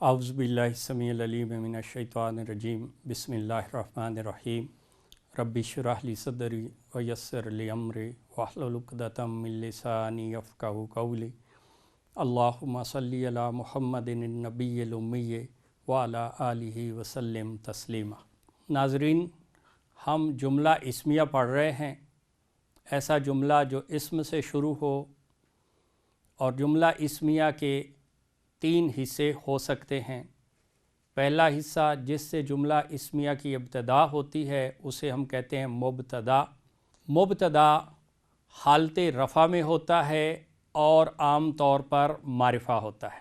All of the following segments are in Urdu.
اعوذ باللہ السمیع العلیم من الشیطان الرجیم بسم اللہ الرحمن الرحیم رب اشرح لی صدری ویسر لی امری واحلل عقدۃ من لسانی یفقہوا قولی اللہم صلی علی محمد النبی الامی وعلی آلہ وسلم تسلیما۔ ناظرین، ہم جملہ اسمیہ پڑھ رہے ہیں، ایسا جملہ جو اسم سے شروع ہو، اور جملہ اسمیہ کے 3 حصے ہو سکتے ہیں۔ پہلا حصہ جس سے جملہ اسمیہ کی ابتدا ہوتی ہے اسے ہم کہتے ہیں مبتدا۔ مبتدا حالت رفع میں ہوتا ہے اور عام طور پر معرفہ ہوتا ہے،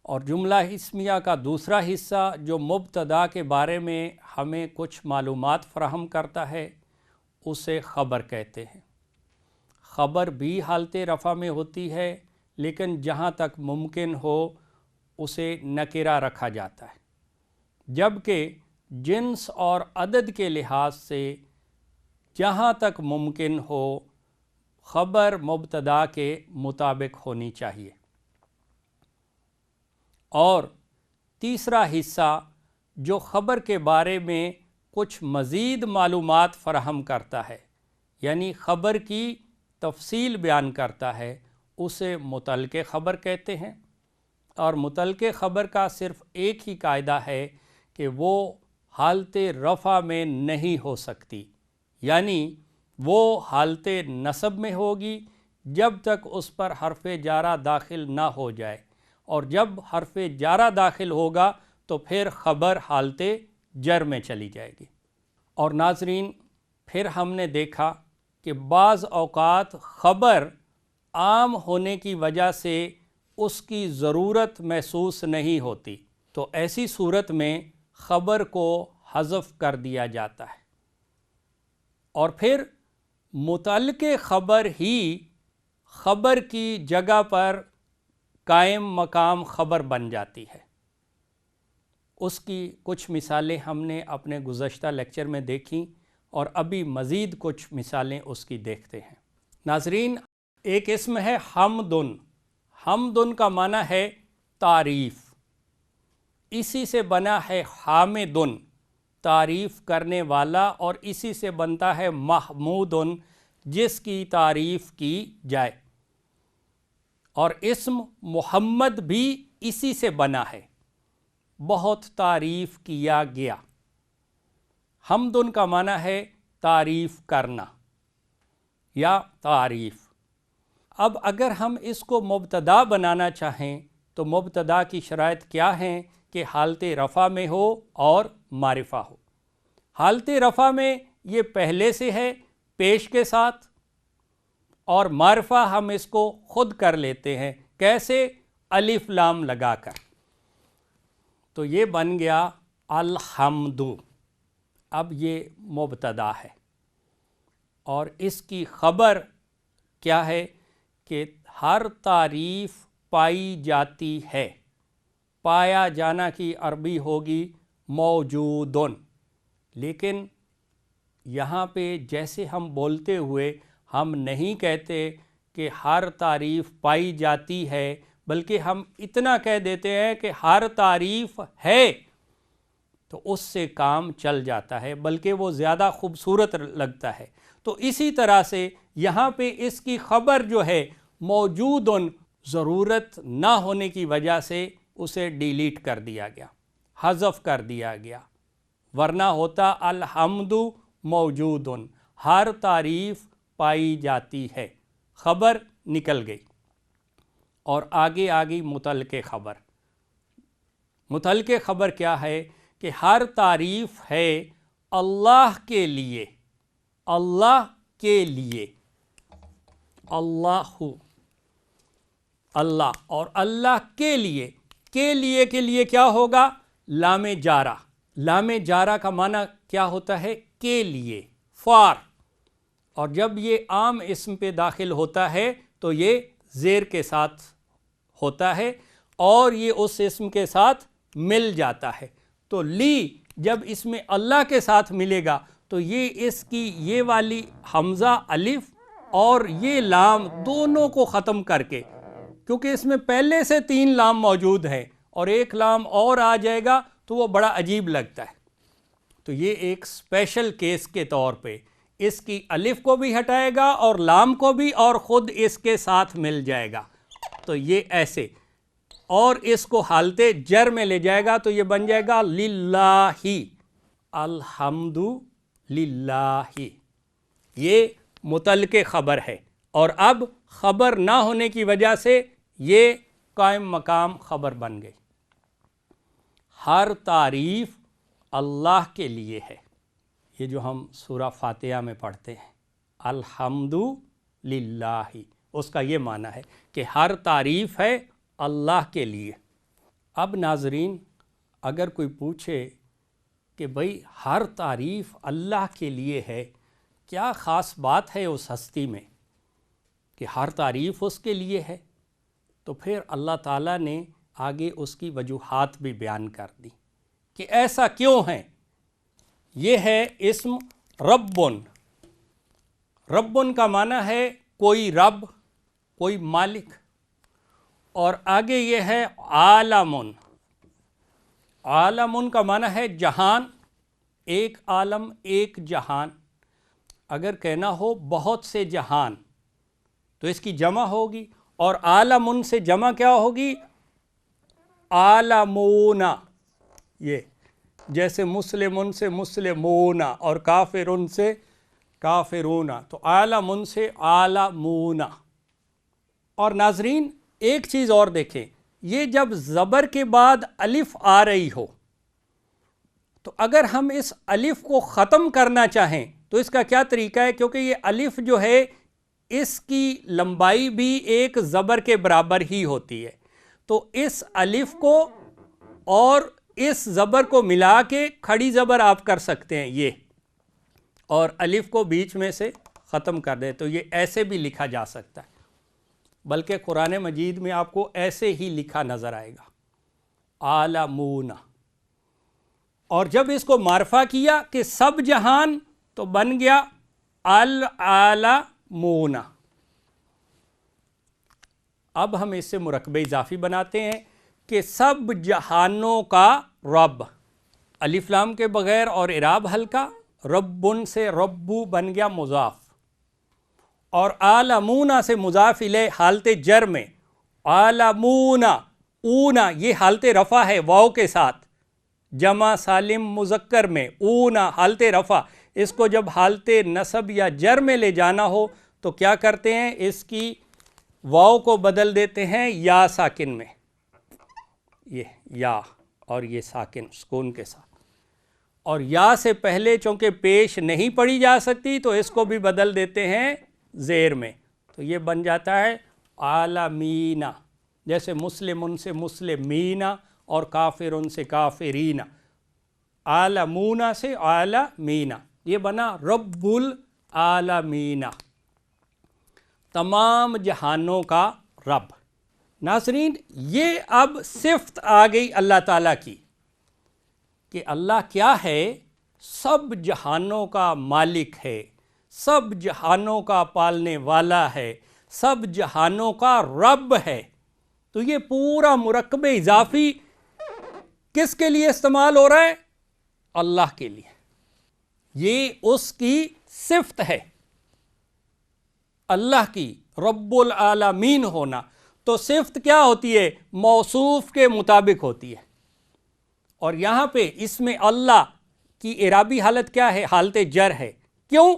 اور جملہ اسمیہ کا دوسرا حصہ جو مبتدا کے بارے میں ہمیں کچھ معلومات فراہم کرتا ہے اسے خبر کہتے ہیں۔ خبر بھی حالت رفع میں ہوتی ہے، لیکن جہاں تک ممکن ہو اسے نکرہ رکھا جاتا ہے، جبکہ جنس اور عدد کے لحاظ سے جہاں تک ممکن ہو خبر مبتدا کے مطابق ہونی چاہیے۔ اور تیسرا حصہ جو خبر کے بارے میں کچھ مزید معلومات فراہم کرتا ہے، یعنی خبر کی تفصیل بیان کرتا ہے، اسے متعلق خبر کہتے ہیں۔ اور متعلق خبر کا صرف ایک ہی قاعدہ ہے کہ وہ حالت رفع میں نہیں ہو سکتی، یعنی وہ حالت نصب میں ہوگی جب تک اس پر حرف جارہ داخل نہ ہو جائے، اور جب حرف جارہ داخل ہوگا تو پھر خبر حالت جر میں چلی جائے گی۔ اور ناظرین، پھر ہم نے دیکھا کہ بعض اوقات خبر عام ہونے کی وجہ سے اس کی ضرورت محسوس نہیں ہوتی، تو ایسی صورت میں خبر کو حذف کر دیا جاتا ہے، اور پھر متعلق خبر ہی خبر کی جگہ پر قائم مقام خبر بن جاتی ہے۔ اس کی کچھ مثالیں ہم نے اپنے گزشتہ لیکچر میں دیکھیں، اور ابھی مزید کچھ مثالیں اس کی دیکھتے ہیں۔ ناظرین، ایک اسم ہے حمدن۔ حمدن کا معنی ہے تعریف، اسی سے بنا ہے حامدن، تعریف کرنے والا، اور اسی سے بنتا ہے محمودن، جس کی تعریف کی جائے۔ اور اسم محمد بھی اسی سے بنا ہے، بہت تعریف کیا گیا۔ حمدن کا معنی ہے تعریف کرنا یا تعریف۔ اب اگر ہم اس کو مبتدا بنانا چاہیں تو مبتدا کی شرائط کیا ہیں کہ حالت رفع میں ہو اور معرفہ ہو۔ حالت رفع میں یہ پہلے سے ہے پیش کے ساتھ، اور معرفہ ہم اس کو خود کر لیتے ہیں، کیسے؟ الف لام لگا کر۔ تو یہ بن گیا الحمد۔ اب یہ مبتدا ہے، اور اس کی خبر کیا ہے کہ ہر تعریف پائی جاتی ہے۔ پایا جانا کی عربی ہوگی موجودن، لیکن یہاں پہ جیسے ہم بولتے ہوئے ہم نہیں کہتے کہ ہر تعریف پائی جاتی ہے، بلکہ ہم اتنا کہہ دیتے ہیں کہ ہر تعریف ہے، تو اس سے کام چل جاتا ہے، بلکہ وہ زیادہ خوبصورت لگتا ہے۔ تو اسی طرح سے یہاں پہ اس کی خبر جو ہے موجودن، ضرورت نہ ہونے کی وجہ سے اسے ڈیلیٹ کر دیا گیا، حذف کر دیا گیا، ورنہ ہوتا الحمد موجودن، ہر تعریف پائی جاتی ہے، خبر نکل گئی۔ اور آگے آگئی متعلق خبر۔ متعلق خبر کیا ہے کہ ہر تعریف ہے اللہ کے لیے، اللہ کے لیے، اللہ، اللہ، اور اللہ کے لیے کے لیے کیا ہوگا؟ لام جارہ۔ لام جارہ کا معنی کیا ہوتا ہے؟ کے لیے، فار، اور جب یہ عام اسم پہ داخل ہوتا ہے تو یہ زیر کے ساتھ ہوتا ہے، اور یہ اس اسم کے ساتھ مل جاتا ہے۔ تو لی جب اس میں اللہ کے ساتھ ملے گا تو یہ اس کی یہ والی حمزہ الف اور یہ لام دونوں کو ختم کر کے کیونکہ اس میں پہلے سے 3 لام موجود ہیں اور ایک لام اور آ جائے گا تو وہ بڑا عجیب لگتا ہے. تو یہ ایک اسپیشل کیس کے طور پہ اس کی الف کو بھی ہٹائے گا اور لام کو بھی اور خود اس کے ساتھ مل جائے گا. تو یہ ایسے اور اس کو حالت جر میں لے جائے گا تو یہ بن جائے گا للہ، الحمد للہ. یہ متعلق خبر ہے اور اب خبر نہ ہونے کی وجہ سے یہ قائم مقام خبر بن گئی. ہر تعریف اللہ کے لیے ہے. یہ جو ہم سورہ فاتحہ میں پڑھتے ہیں الحمد للہ، اس کا یہ معنی ہے کہ ہر تعریف ہے اللہ کے لیے. اب ناظرین اگر کوئی پوچھے کہ بھئی ہر تعریف اللہ کے لیے ہے، کیا خاص بات ہے اس ہستی میں کہ ہر تعریف اس کے لیے ہے، تو پھر اللہ تعالیٰ نے آگے اس کی وجوہات بھی بیان کر دی کہ ایسا کیوں ہے. یہ ہے اسم ربن. ربن کا معنی ہے کوئی رب، کوئی مالک، اور آگے یہ ہے عالمن. عالمن کا معنی ہے جہان، ایک عالم ایک جہان. اگر کہنا ہو بہت سے جہان تو اس کی جمع ہوگی، اور عالمن سے جمع کیا ہوگی؟ عالمون. یہ جیسے مسلمن سے مسلمون اور کافرن سے کافرون، تو عالمن سے عالمون. اور ناظرین ایک چیز اور دیکھیں، یہ جب زبر کے بعد الف آ رہی ہو تو اگر ہم اس الف کو ختم کرنا چاہیں تو اس کا کیا طریقہ ہے؟ کیونکہ یہ الف جو ہے اس کی لمبائی بھی ایک زبر کے برابر ہی ہوتی ہے، تو اس الف کو اور اس زبر کو ملا کے کھڑی زبر آپ کر سکتے ہیں یہ، اور الف کو بیچ میں سے ختم کر دیں تو یہ ایسے بھی لکھا جا سکتا ہے. بلکہ قرآن مجید میں آپ کو ایسے ہی لکھا نظر آئے گا عالمون. اور جب اس کو معرفہ کیا کہ سب جہان تو بن گیا العالمون. اب ہم اس سے مرکب اضافی بناتے ہیں کہ سب جہانوں کا رب، الف لام کے بغیر اور اعراب ہلکا، ربن سے ربو بن گیا مضاف، اور عالمون سے مضاف الیہ حالت جر میں، عالمون اونا یہ حالت رفع ہے واو کے ساتھ، جمع سالم مذکر میں اونا حالت رفع. اس کو جب حالت نصب یا جر میں لے جانا ہو تو کیا کرتے ہیں؟ اس کی واو کو بدل دیتے ہیں یا ساکن میں، یہ یا اور یہ ساکن سکون کے ساتھ، اور یا سے پہلے چونکہ پیش نہیں پڑھی جا سکتی تو اس کو بھی بدل دیتے ہیں زیر میں، تو یہ بن جاتا ہے عالمین. جیسے مسلمن سے مسلمین اور کافرن سے کافرین، عالمون سے عالمین، یہ بنا رب العالمین، تمام جہانوں کا رب. ناظرین یہ اب صفت آ گئی اللہ تعالیٰ کی کہ اللہ کیا ہے؟ سب جہانوں کا مالک ہے، سب جہانوں کا پالنے والا ہے، سب جہانوں کا رب ہے. تو یہ پورا مرکب اضافی کس کے لیے استعمال ہو رہا ہے؟ اللہ کے لیے. یہ اس کی صفت ہے اللہ کی، رب العالمین ہونا. تو صفت کیا ہوتی ہے؟ موصوف کے مطابق ہوتی ہے. اور یہاں پہ اس میں اللہ کی اعرابی حالت کیا ہے؟ حالت جر ہے. کیوں؟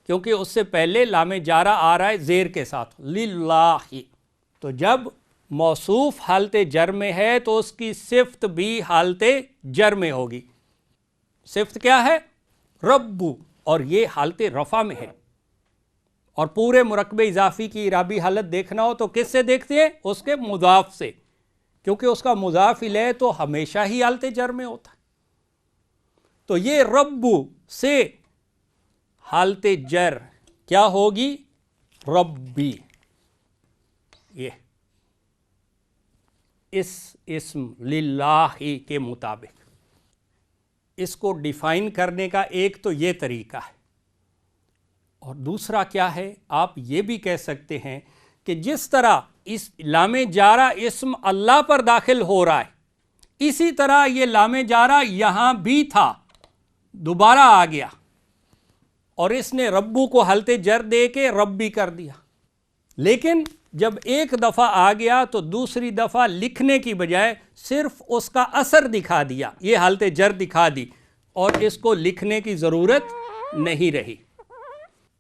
کیونکہ اس سے پہلے لام جارہ آ رہا ہے زیر کے ساتھ للہ. تو جب موصوف حالت جر میں ہے تو اس کی صفت بھی حالت جر میں ہوگی. صفت کیا ہے؟ ربو، اور یہ حالت رفع میں ہے. اور پورے مرکب اضافی کی اعرابی حالت دیکھنا ہو تو کس سے دیکھتے ہیں؟ اس کے مضاف سے، کیونکہ اس کا مضاف الیہ تو ہمیشہ ہی حالت جر میں ہوتا ہے. تو یہ ربو سے حالت جر کیا ہوگی؟ ربی. یہ اس اسم للہ کے مطابق اس کو ڈیفائن کرنے کا ایک تو یہ طریقہ ہے، اور دوسرا کیا ہے؟ آپ یہ بھی کہہ سکتے ہیں کہ جس طرح اس لام جارہ اسم اللہ پر داخل ہو رہا ہے، اسی طرح یہ لام جارہ یہاں بھی تھا، دوبارہ آ گیا اور اس نے ربو کو حالت جر دے کے ربی کر دیا۔ لیکن جب ایک دفعہ آ گیا تو دوسری دفعہ لکھنے کی بجائے صرف اس کا اثر دکھا دیا، یہ حالت جر دکھا دی اور اس کو لکھنے کی ضرورت نہیں رہی۔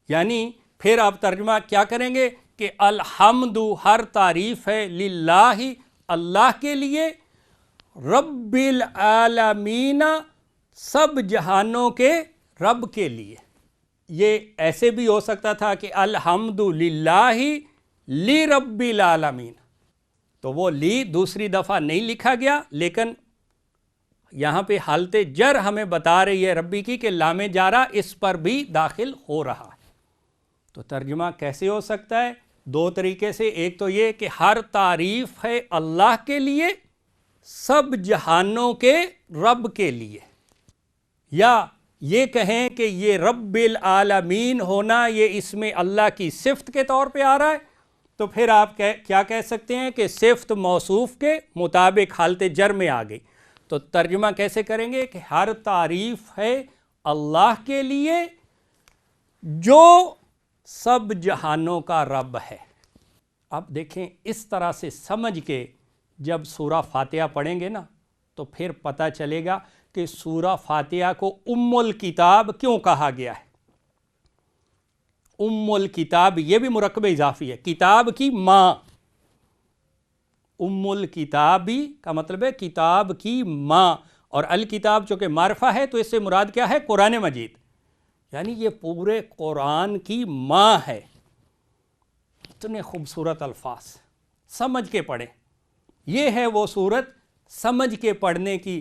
یعنی پھر آپ ترجمہ کیا کریں گے کہ الحمد ہر تعریف ہے للہ اللہ کے لیے، رب العالمین سب جہانوں کے رب کے لیے۔ یہ ایسے بھی ہو سکتا تھا کہ الحمد للہ لی رب العالمین، تو وہ لی دوسری دفعہ نہیں لکھا گیا، لیکن یہاں پہ حالت جر ہمیں بتا رہی ہے ربی کی کہ لام جارہ اس پر بھی داخل ہو رہا ہے۔ تو ترجمہ کیسے ہو سکتا ہے؟ دو طریقے سے، ایک تو یہ کہ ہر تعریف ہے اللہ کے لیے، سب جہانوں کے رب کے لیے، یا یہ کہیں کہ یہ رب العالمین ہونا یہ اس میں اللہ کی صفت کے طور پہ آ رہا ہے، تو پھر آپ کیا کہہ سکتے ہیں کہ صفت موصوف کے مطابق حالت جر میں آ گئی۔ تو ترجمہ کیسے کریں گے کہ ہر تعریف ہے اللہ کے لیے جو سب جہانوں کا رب ہے۔ اب دیکھیں اس طرح سے سمجھ کے جب سورہ فاتحہ پڑھیں گے نا تو پھر پتہ چلے گا کہ سورہ فاتحہ کو ام الکتاب کیوں کہا گیا ہے۔ ام الکتاب یہ بھی مرکب اضافی ہے، کتاب کی ماں، ام الکتابی کا مطلب ہے کتاب کی ماں، اور الکتاب چونکہ معرفہ ہے تو اس سے مراد کیا ہے؟ قرآن مجید، یعنی یہ پورے قرآن کی ماں ہے۔ اتنے خوبصورت الفاظ، سمجھ کے پڑھیں۔ یہ ہے وہ صورت سمجھ کے پڑھنے کی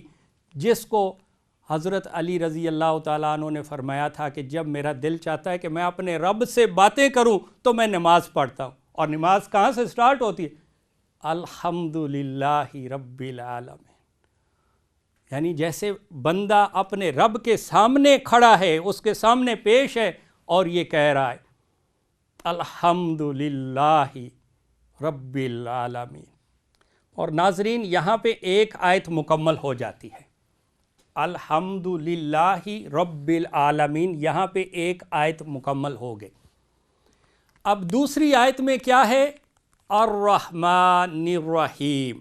جس کو حضرت علی رضی اللہ تعالیٰ عنہ نے فرمایا تھا کہ جب میرا دل چاہتا ہے کہ میں اپنے رب سے باتیں کروں تو میں نماز پڑھتا ہوں، اور نماز کہاں سے سٹارٹ ہوتی ہے؟ الحمدللہ رب العالمین، یعنی جیسے بندہ اپنے رب کے سامنے کھڑا ہے، اس کے سامنے پیش ہے اور یہ کہہ رہا ہے الحمدللہ رب العالمین۔ اور ناظرین یہاں پہ ایک آیت مکمل ہو جاتی ہے، الحمدللہ رب العالمین، یہاں پہ ایک آیت مکمل ہو گئی۔ اب دوسری آیت میں کیا ہے؟ الرحمن الرحیم۔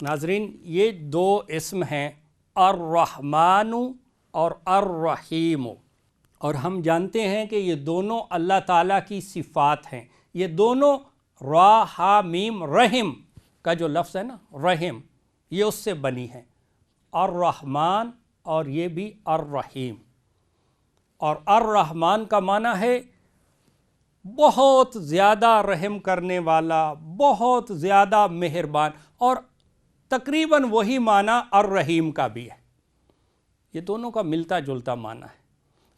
ناظرین یہ دو اسم ہیں، الرحمن اور الرحیم، اور ہم جانتے ہیں کہ یہ دونوں اللہ تعالیٰ کی صفات ہیں۔ یہ دونوں را ہا میم رحم کا جو لفظ ہے نا رحم، یہ اس سے بنی ہے، الرحمن اور یہ بھی الرحیم۔ اور الرحمن کا معنی ہے بہت زیادہ رحم کرنے والا، بہت زیادہ مہربان، اور تقریباً وہی معنی الرحیم کا بھی ہے، یہ دونوں کا ملتا جلتا معنی ہے،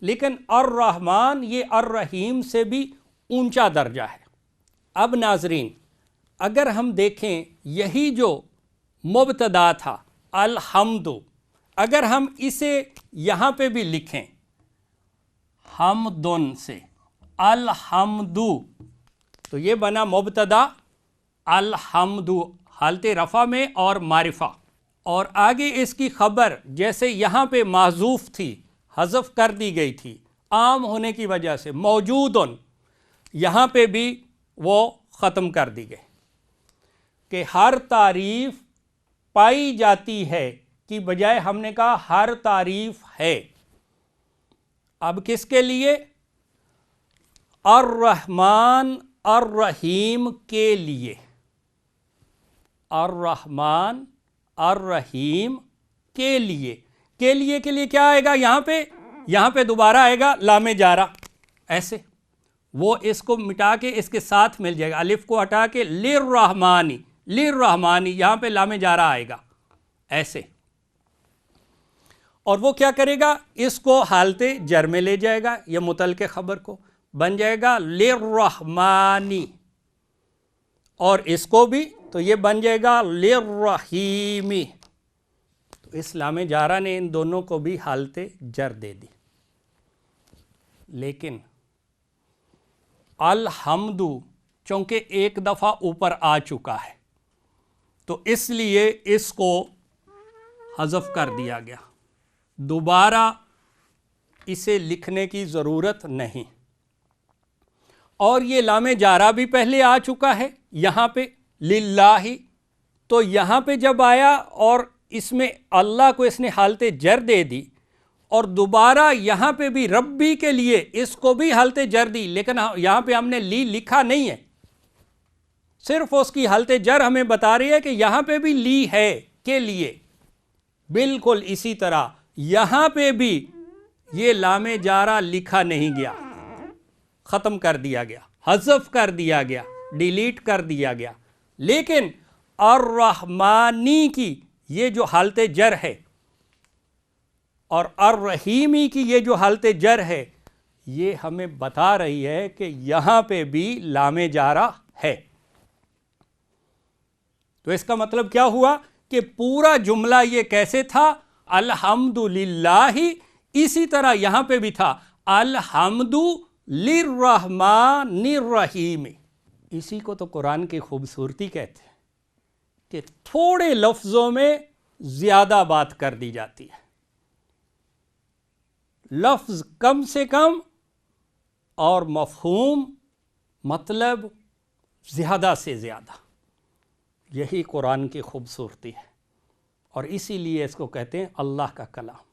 لیکن الرحمن یہ الرحیم سے بھی اونچا درجہ ہے۔ اب ناظرین اگر ہم دیکھیں یہی جو مبتدا تھا الحمد، اگر ہم اسے یہاں پہ بھی لکھیں حمدن سے الحمد، تو یہ بنا مبتدا الحمد حالت رفع میں اور معرفہ، اور آگے اس کی خبر جیسے یہاں پہ محذوف تھی، حذف کر دی گئی تھی عام ہونے کی وجہ سے، موجودن، یہاں پہ بھی وہ ختم کر دی گئی کہ ہر تعریف پائی جاتی ہے کی بجائے ہم نے کہا ہر تعریف ہے۔ اب کس کے لیے؟ الرحمن الرحیم کے لیے، الرحمن الرحیم کے لیے، کے لیے کیا آئے گا یہاں پہ دوبارہ آئے گا لام جارہ، ایسے وہ اس کو مٹا کے اس کے ساتھ مل جائے گا، الف کو ہٹا کے للرحمانی، للرحمانی یہاں پہ لام جارہ آئے گا ایسے، اور وہ کیا کرے گا؟ اس کو حالت جر میں لے جائے گا، یہ متعلق خبر کو بن جائے گا للرحمانی، اور اس کو بھی تو یہ بن جائے گا للرحیمی، تو اس لام جارہ نے ان دونوں کو بھی حالت جر دے دی۔ لیکن الحمد چونکہ ایک دفعہ اوپر آ چکا ہے تو اس لیے اس کو حذف کر دیا گیا، دوبارہ اسے لکھنے کی ضرورت نہیں۔ اور یہ لام جارہ بھی پہلے آ چکا ہے یہاں پہ للہ، تو یہاں پہ جب آیا اور اس میں اللہ کو اس نے حالت جر دے دی، اور دوبارہ یہاں پہ بھی ربی کے لیے اس کو بھی حالت جر دی، لیکن یہاں پہ ہم نے لی لکھا نہیں ہے، صرف اس کی حالت جر ہمیں بتا رہی ہے کہ یہاں پہ بھی لی ہے کے لیے۔ بالکل اسی طرح یہاں پہ بھی یہ لام جارہ لکھا نہیں گیا، ختم کر دیا گیا، حذف کر دیا گیا، ڈیلیٹ کر دیا گیا، لیکن الرحمانی کی یہ جو حالت جر ہے اور الرحیمی کی یہ جو حالت جر ہے، یہ ہمیں بتا رہی ہے کہ یہاں پہ بھی لام جارہ ہے۔ تو اس کا مطلب کیا ہوا کہ پورا جملہ یہ کیسے تھا؟ الحمدللہ، اسی طرح یہاں پہ بھی تھا الحمد للرحمن الرحیم۔ اسی کو تو قرآن کی خوبصورتی کہتے ہیں کہ تھوڑے لفظوں میں زیادہ بات کر دی جاتی ہے، لفظ کم سے کم اور مفہوم مطلب زیادہ سے زیادہ۔ یہی قرآن کی خوبصورتی ہے، اور اسی لیے اس کو کہتے ہیں اللہ کا کلام۔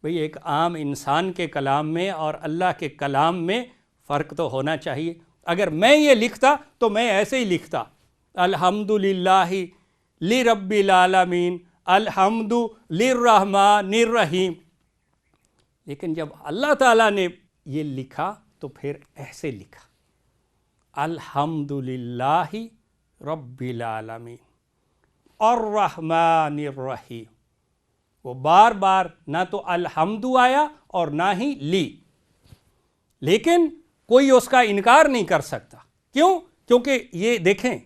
بھئی ایک عام انسان کے کلام میں اور اللہ کے کلام میں فرق تو ہونا چاہیے۔ اگر میں یہ لکھتا تو میں ایسے ہی لکھتا، الحمدللہ لرب العالمین الحمد للرحمن الرحیم، لیکن جب اللہ تعالیٰ نے یہ لکھا تو پھر ایسے لکھا، الحمدللہ رب العالمین الرحمن الرحیم۔ وہ بار بار نہ تو الحمد آیا اور نہ ہی لی، لیکن کوئی اس کا انکار نہیں کر سکتا۔ کیوں؟ کیونکہ یہ دیکھیں،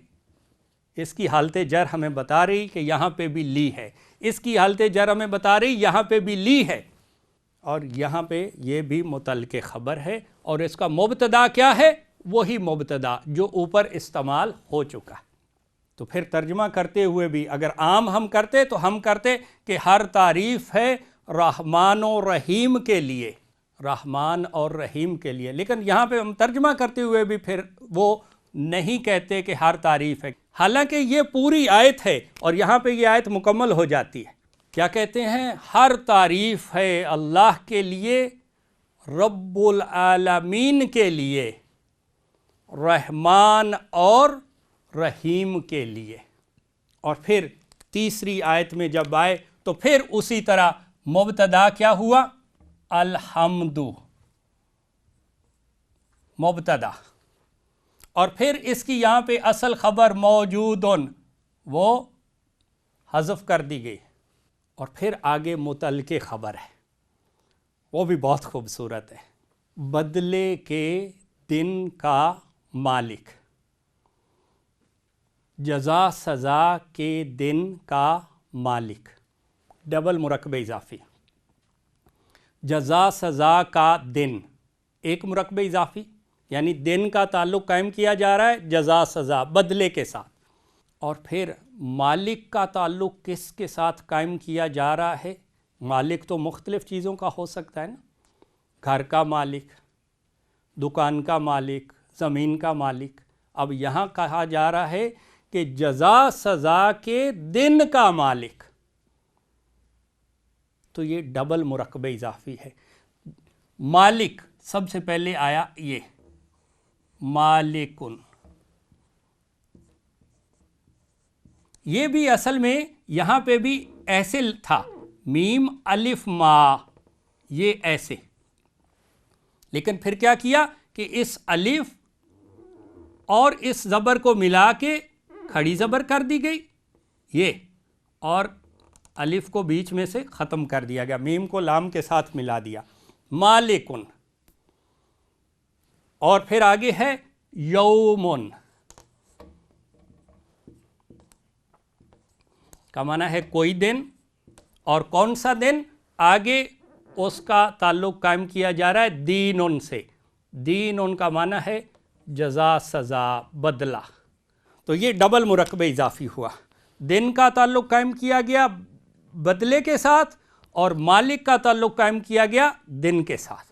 اس کی حالت جر ہمیں بتا رہی کہ یہاں پہ بھی لی ہے، اس کی حالت جر ہمیں بتا رہی یہاں پہ بھی لی ہے، اور یہاں پہ یہ بھی متعلق خبر ہے، اور اس کا مبتدا کیا ہے؟ وہی مبتدا جو اوپر استعمال ہو چکا ہے۔ تو پھر ترجمہ کرتے ہوئے بھی اگر عام ہم کرتے تو ہم کرتے کہ ہر تعریف ہے رحمان و رحیم کے لیے، رحمان اور رحیم کے لیے، لیکن یہاں پہ ہم ترجمہ کرتے ہوئے بھی پھر وہ نہیں کہتے کہ ہر تعریف ہے، حالانکہ یہ پوری آیت ہے اور یہاں پہ یہ آیت مکمل ہو جاتی ہے۔ کیا کہتے ہیں؟ ہر تعریف ہے اللہ کے لیے، رب العالمین کے لیے، رحمان اور رحیم کے لیے۔ اور پھر تیسری آیت میں جب آئے تو پھر اسی طرح مبتدا کیا ہوا؟ الحمد مبتدا، اور پھر اس کی یہاں پہ اصل خبر موجودن وہ حذف کر دی گئی، اور پھر آگے متعلق خبر ہے، وہ بھی بہت خوبصورت ہے۔ بدلے کے دن کا مالک، جزا سزا کے دن کا مالک، ڈبل مرکب اضافی، جزا سزا کا دن، ایک مرکب اضافی، یعنی دن کا تعلق قائم کیا جا رہا ہے جزا سزا بدلے کے ساتھ، اور پھر مالک کا تعلق کس کے ساتھ قائم کیا جا رہا ہے؟ مالک تو مختلف چیزوں کا ہو سکتا ہے نا، گھر کا مالک، دکان کا مالک، زمین کا مالک۔ اب یہاں کہا جا رہا ہے کہ جزا سزا کے دن کا مالک، تو یہ ڈبل مرکب اضافی ہے۔ مالک سب سے پہلے آیا یہ مالکن، یہ بھی اصل میں یہاں پہ بھی ایسے تھا، میم الف ما، یہ ایسے، لیکن پھر کیا کیا کہ اس الف اور اس زبر کو ملا کے کھڑی زبر کر دی گئی یہ، اور الف کو بیچ میں سے ختم کر دیا گیا، میم کو لام کے ساتھ ملا دیا، مالکن۔ اور پھر آگے ہے یومن، کا معنی ہے کوئی دن، اور کون سا دن؟ آگے اس کا تعلق قائم کیا جا رہا ہے دینن سے، دینن کا معنی ہے جزا سزا بدلہ، تو یہ ڈبل مرکب اضافی ہوا، دن کا تعلق قائم کیا گیا بدلے کے ساتھ اور مالک کا تعلق قائم کیا گیا دن کے ساتھ۔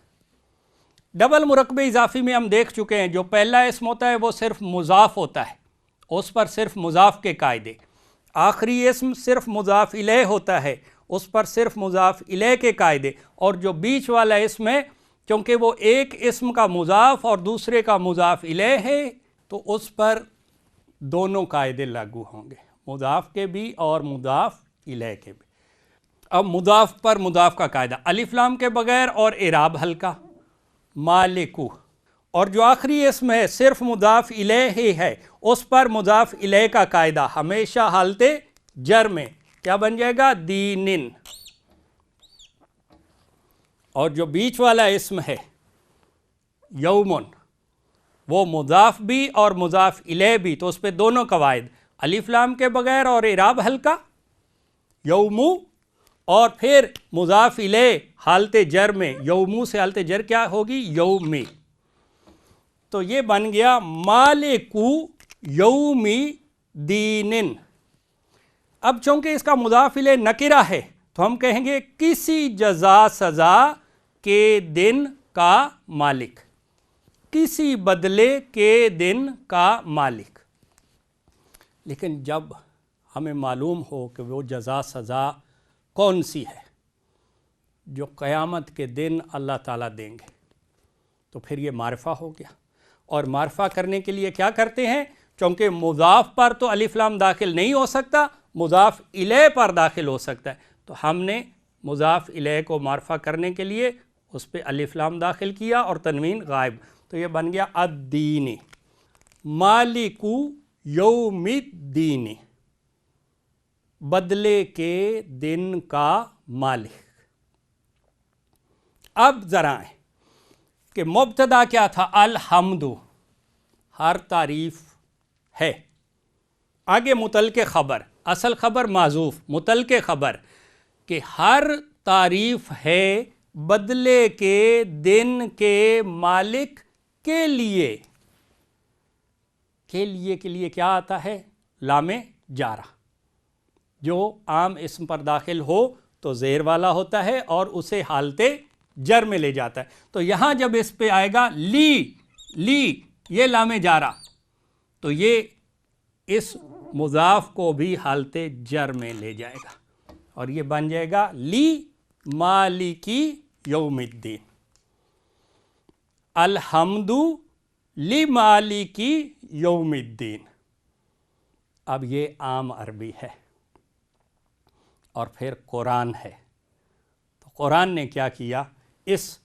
ڈبل مرکب اضافی میں ہم دیکھ چکے ہیں جو پہلا اسم ہوتا ہے وہ صرف مضاف ہوتا ہے، اس پر صرف مضاف کے قاعدے، آخری اسم صرف مضاف الیہ ہوتا ہے، اس پر صرف مضاف الیہ کے قاعدے، اور جو بیچ والا اسم ہے کیونکہ وہ ایک اسم کا مضاف اور دوسرے کا مضاف الیہ ہے تو اس پر دونوں قاعدے لاگو ہوں گے، مضاف کے بھی اور مضاف الیہ کے بھی۔ اب مضاف پر مضاف کا قاعدہ، الف لام کے بغیر اور اعراب ہلکا، مالکو، اور جو آخری اسم ہے صرف مضاف الیہ ہی ہے، اس پر مضاف الیہ کا قاعدہ ہمیشہ حالت جر میں کیا بن جائے گا؟ دینن، اور جو بیچ والا اسم ہے یومن، وہ مضاف بھی اور مضاف الیہ بھی، تو اس پہ دونوں قواعد، الف لام کے بغیر اور اعراب ہلکا یومو، اور پھر مضاف الیہ حالت جر میں، یومو سے حالت جر کیا ہوگی؟ یومی، تو یہ بن گیا مالکو یومی دینن۔ اب چونکہ اس کا مضاف الیہ نکرہ ہے تو ہم کہیں گے کسی جزا سزا کے دن کا مالک، کسی بدلے کے دن کا مالک۔ لیکن جب ہمیں معلوم ہو کہ وہ جزا سزا کون سی ہے جو قیامت کے دن اللہ تعالیٰ دیں گے تو پھر یہ معرفہ ہو گیا، اور معرفہ کرنے کے لیے کیا کرتے ہیں؟ چونکہ مضاف پر تو الف لام داخل نہیں ہو سکتا، مضاف الیہ پر داخل ہو سکتا ہے، تو ہم نے مضاف الیہ کو معرفہ کرنے کے لیے اس پہ الف لام داخل کیا اور تنوین غائب، تو یہ بن گیا الدین، مالکو یوم الدین، بدلے کے دن کا مالک۔ اب ذرا کہ مبتدا کیا تھا؟ الحمد، ہر تعریف ہے، آگے متعلق خبر، اصل خبر معذوف، متعلق خبر کہ ہر تعریف ہے بدلے کے دن کے مالک کے لیے، کے لیے کیا آتا ہے؟ لام جارہ، جو عام اسم پر داخل ہو تو زیر والا ہوتا ہے اور اسے حالت جر میں لے جاتا ہے، تو یہاں جب اس پہ آئے گا لی یہ لام جارہ، تو یہ اس مضاف کو بھی حالت جر میں لے جائے گا اور یہ بن جائے گا لی مالکی یوم الدین، الحمد لی مالکی یوم الدین۔ اب یہ عام عربی ہے اور پھر قرآن ہے، تو قرآن نے کیا کیا؟ اس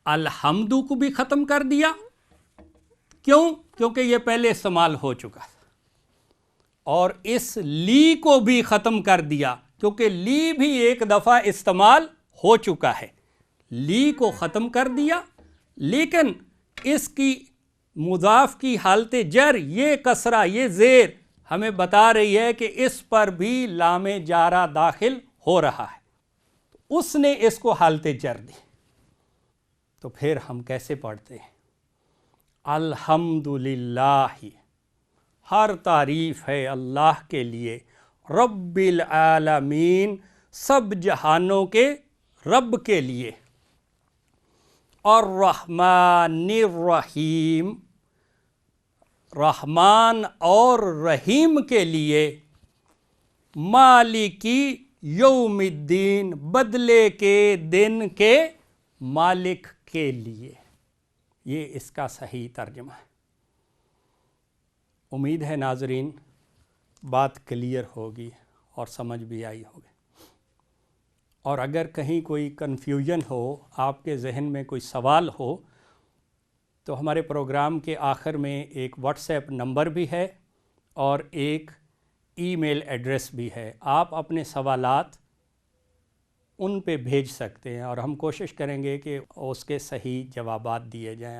الحمد کو بھی ختم کر دیا، کیونکہ یہ پہلے استعمال ہو چکا تھا، اور اس لی کو بھی ختم کر دیا کیونکہ لی بھی ایک دفعہ استعمال ہو چکا ہے، لی کو ختم کر دیا، لیکن اس کی مضاف کی حالت جر، یہ کسرہ، یہ زیر ہمیں بتا رہی ہے کہ اس پر بھی لام جارہ داخل ہو رہا ہے، اس نے اس کو حالت جر دی، تو پھر ہم کیسے پڑھتے ہیں؟ الحمدللہ، ہر تعریف ہے اللہ کے لیے، رب العالمین، سب جہانوں کے رب کے لیے، الرحمن الرحیم، رحمان اور رحیم کے لیے، مالکی یوم الدین، بدلے کے دن کے مالک کے لیے۔ یہ اس کا صحیح ترجمہ ہے۔ امید ہے ناظرین بات کلیئر ہوگی اور سمجھ بھی آئی ہوگی، اور اگر کہیں کوئی کنفیوژن ہو، آپ کے ذہن میں کوئی سوال ہو، تو ہمارے پروگرام کے آخر میں ایک واٹس ایپ نمبر بھی ہے اور ایک ای میل ایڈریس بھی ہے، آپ اپنے سوالات ان پہ بھیج سکتے ہیں اور ہم کوشش کریں گے کہ اس کے صحیح جوابات دیے جائیں۔